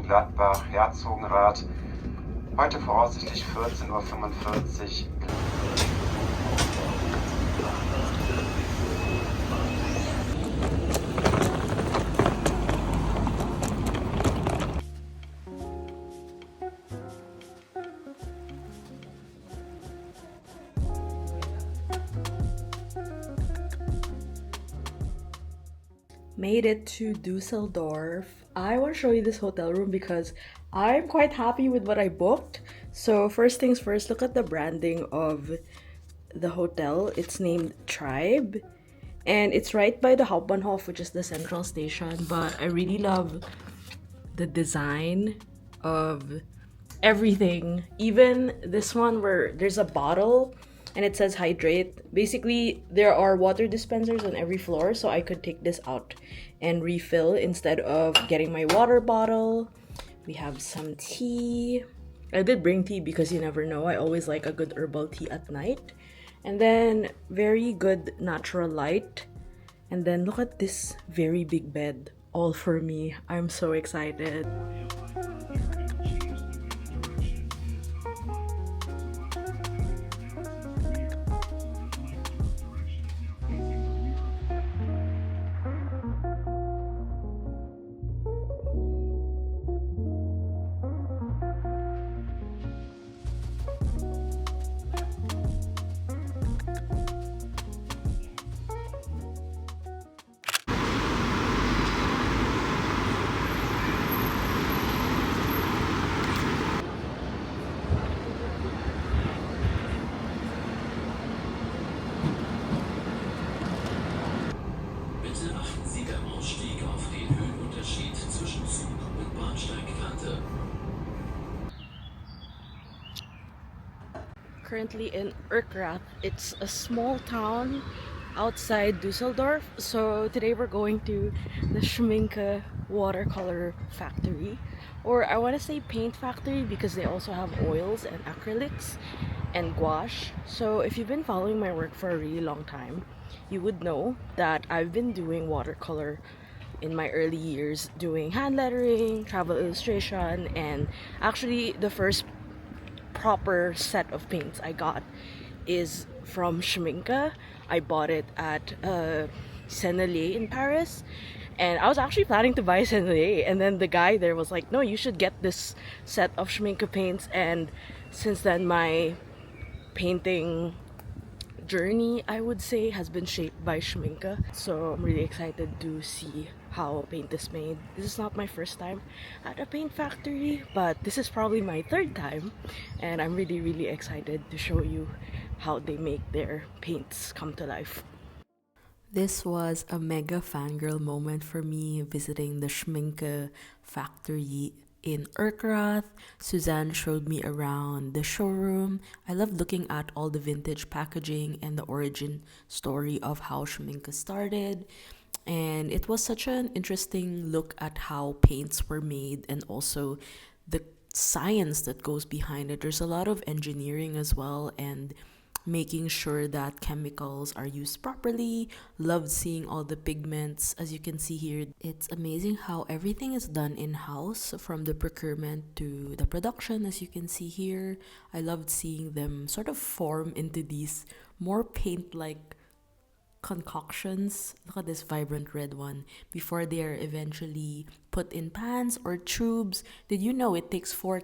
Mönchengladbach, Herzogenrath. Heute voraussichtlich 14:45 Uhr. Made it to Dusseldorf. I want to show you this hotel room because I'm quite happy with what I booked. So first things first, look at the branding of the hotel. It's named Tribe and it's right by the Hauptbahnhof, which is the central station. But I really love the design of everything. Even this one where there's a bottle and it says hydrate. Basically, there are water dispensers on every floor, so I could take this out and refill instead of getting my water bottle. We have some tea. I did bring tea because you never know. I always like a good herbal tea at night. And then very good natural light. And then look at this very big bed, all for me. I'm so excited. Currently in Erkrath. It's a small town outside Düsseldorf. So today we're going to the Schmincke watercolor factory, or I want to say paint factory because they also have oils and acrylics and gouache. So if you've been following my work for a really long time, you would know that I've been doing watercolor in my early years, doing hand lettering, travel illustration, and actually the first proper set of paints I got is from Schmincke. I bought it at Sennelier in Paris, and I was actually planning to buy Sennelier, and then the guy there was like, no, you should get this set of Schmincke paints. And since then my painting journey, I would say, has been shaped by Schmincke. So I'm really excited to see how paint is made. This is not my first time at a paint factory, but this is probably my third time, and I'm really excited to show you how they make their paints come to life. This was a mega fangirl moment for me visiting the Schmincke factory in Erkrath. Suzanne showed me around the showroom. I loved looking at all the vintage packaging and the origin story of how Schmincke started. And it was such an interesting look at how paints were made and also the science that goes behind it. There's a lot of engineering as well, and making sure that chemicals are used properly. Loved seeing all the pigments. As you can see here, it's amazing how everything is done in-house, from the procurement to the production. As you can see here, I loved seeing them sort of form into these more paint-like concoctions. Look at this vibrant red one before they are eventually put in pans or tubes. Did you know it takes 4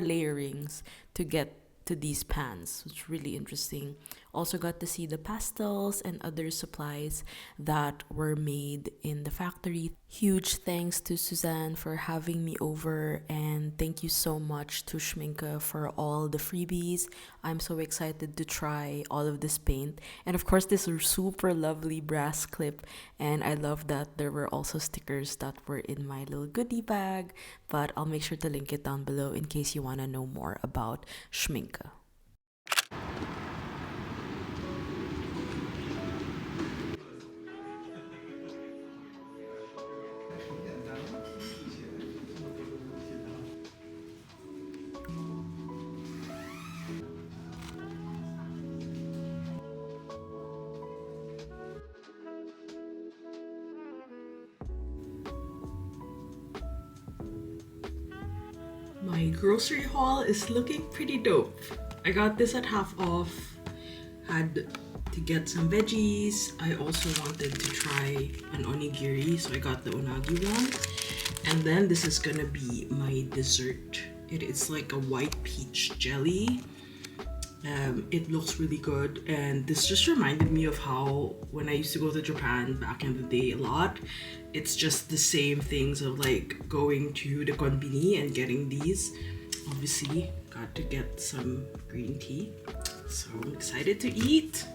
layerings to get to these pans? It's really interesting. Also got to see the pastels and other supplies that were made in the factory. Huge thanks to Suzanne for having me over, and thank you so much to Schmincke for all the freebies. I'm so excited to try all of this paint, and of course this super lovely brass clip. And I love that there were also stickers that were in my little goodie bag, but I'll make sure to link it down below in case you want to know more about Schmincke. My grocery haul is looking pretty dope. I got this at half off. Had to get some veggies. I also wanted to try an onigiri, so I got the unagi one. And then this is gonna be my dessert. It is like a white peach jelly. It looks really good, and this just reminded me of how when I used to go to Japan back in the day a lot. It's just the same things of like going to the konbini and getting these. Obviously, got to get some green tea. So I'm excited to eat.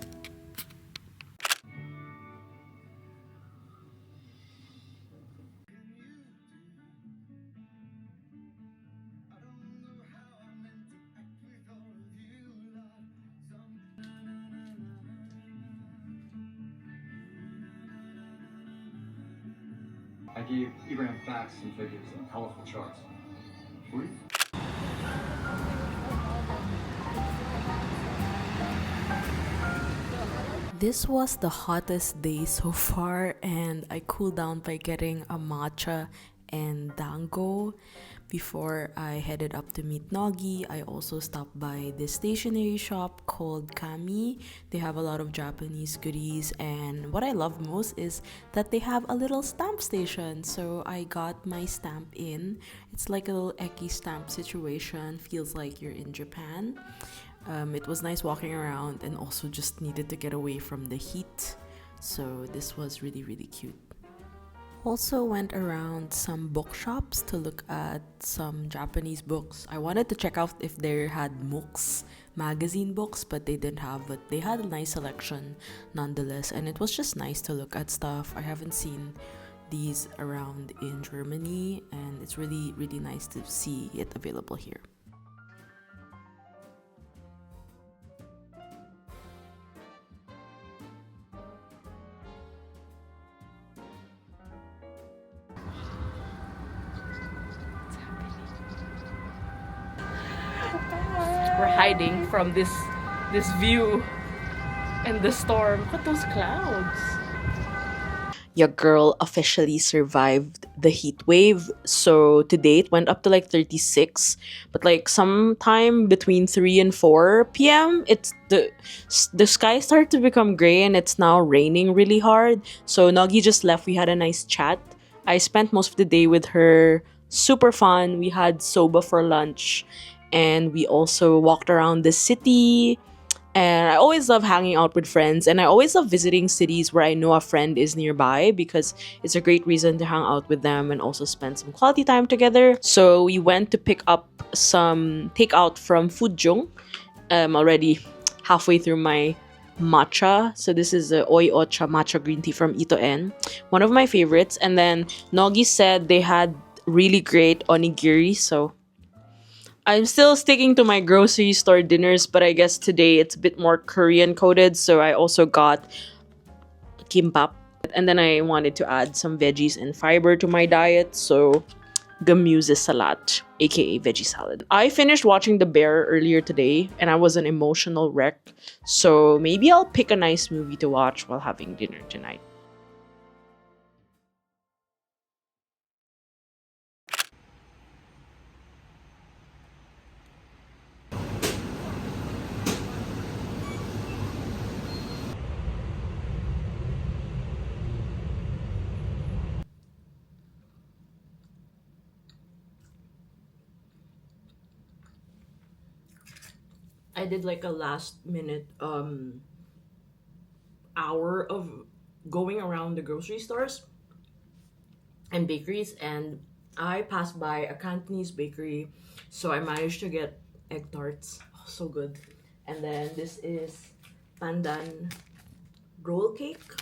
I gave Ibrahim facts and figures and colorful charts. This was the hottest day so far, and I cooled down by getting a matcha and dango. Before I headed up to meet Nogi, I also stopped by this stationery shop called Kami. They have a lot of Japanese goodies, and what I love most is that they have a little stamp station. So I got my stamp in. It's like a little eki stamp situation. Feels like you're in Japan. It was nice walking around, and also just needed to get away from the heat. So this was really, really cute. Also went around some bookshops to look at some Japanese books. I wanted to check out if they had MOOCs, magazine books, but they didn't have, but they had a nice selection nonetheless, and it was just nice to look at stuff. I haven't seen these around in Germany, and it's really, really nice to see it available here. We're hiding from this view and the storm. Look at those clouds. Your girl officially survived the heat wave. So today it went up to like 36, but like sometime between 3 and 4 p.m. it's the sky started to become gray, and it's now raining really hard. So Nogi just left. We had a nice chat. I spent most of the day with her. Super fun. We had soba for lunch, and we also walked around the city. And I always love hanging out with friends, and I always love visiting cities where I know a friend is nearby, because it's a great reason to hang out with them and also spend some quality time together. So we went to pick up some takeout from Fujung. Already halfway through my matcha. So this is the Oi Ocha matcha green tea from Ito En, one of my favorites. And then Nogi said they had really great onigiri, so I'm still sticking to my grocery store dinners, but I guess today it's a bit more Korean coded, so I also got kimbap. And then I wanted to add some veggies and fiber to my diet, so gemüse salad, aka veggie salad. I finished watching The Bear earlier today, and I was an emotional wreck, so maybe I'll pick a nice movie to watch while having dinner tonight. I did like a last minute hour of going around the grocery stores and bakeries, and I passed by a Cantonese bakery, so I managed to get egg tarts. Oh, so good. And then this is pandan roll cake.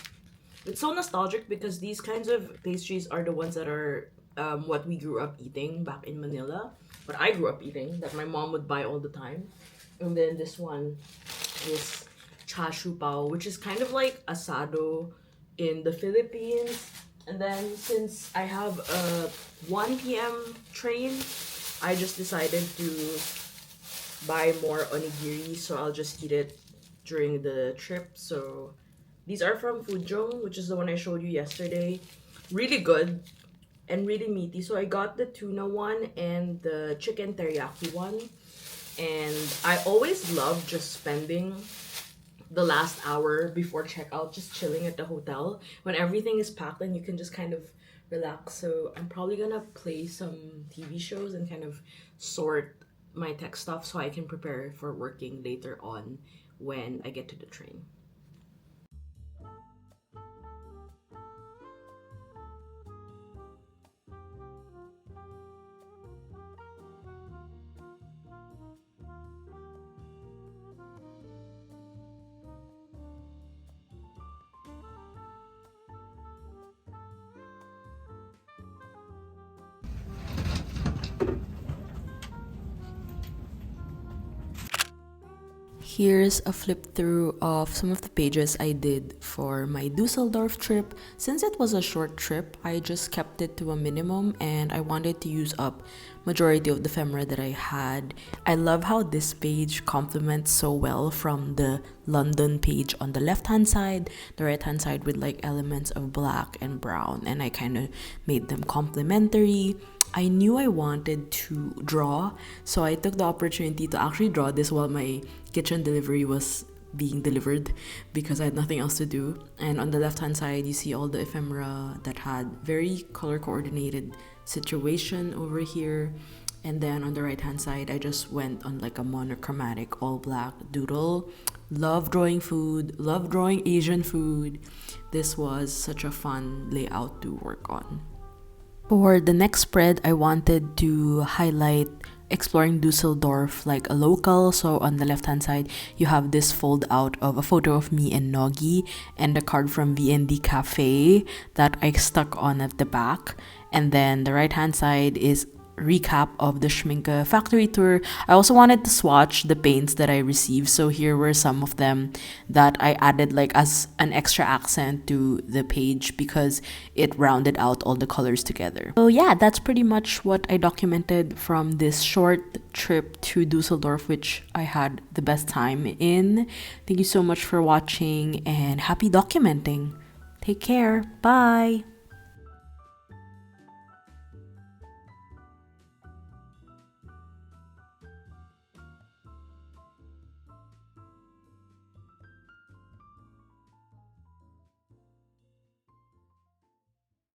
It's so nostalgic because these kinds of pastries are the ones that are what we grew up eating back in Manila, what I grew up eating, that my mom would buy all the time. And then this one is chashu pao, which is kind of like asado in the Philippines. And then since I have a 1 p.m. train, I just decided to buy more onigiri, so I'll just eat it during the trip. So these are from Fujong, which is the one I showed you yesterday. Really good. and really meaty. So I got the tuna one and the chicken teriyaki one. And I always love just spending the last hour before checkout just chilling at the hotel when everything is packed and you can just kind of relax. So I'm probably gonna play some TV shows and kind of sort my tech stuff so I can prepare for working later on when I get to the train. Here's a flip through of some of the pages I did for my Dusseldorf trip. Since it was a short trip, I just kept it to a minimum and I wanted to use up majority of the ephemera that I had. I love how this page complements so well from the London page on the left hand side, the right hand side with like elements of black and brown, and I kind of made them complementary. I knew I wanted to draw, so I took the opportunity to actually draw this while my kitchen delivery was being delivered because I had nothing else to do. And on the left hand side, you see all the ephemera that had very color coordinated situation over here. And then on the right hand side, I just went on like a monochromatic all black doodle. Love drawing food, love drawing Asian food. This was such a fun layout to work on. For the next spread, I wanted to highlight exploring Dusseldorf like a local. So on the left hand side, you have this fold out of a photo of me and Noggy and a card from V&D Cafe that I stuck on at the back. And then the right hand side is recap of the Schmincke factory tour. I also wanted to swatch the paints that I received, so here were some of them that I added like as an extra accent to the page because it rounded out all the colors together. So yeah, that's pretty much what I documented from this short trip to Dusseldorf, which I had the best time in. Thank you so much for watching and happy documenting. Take care. Bye.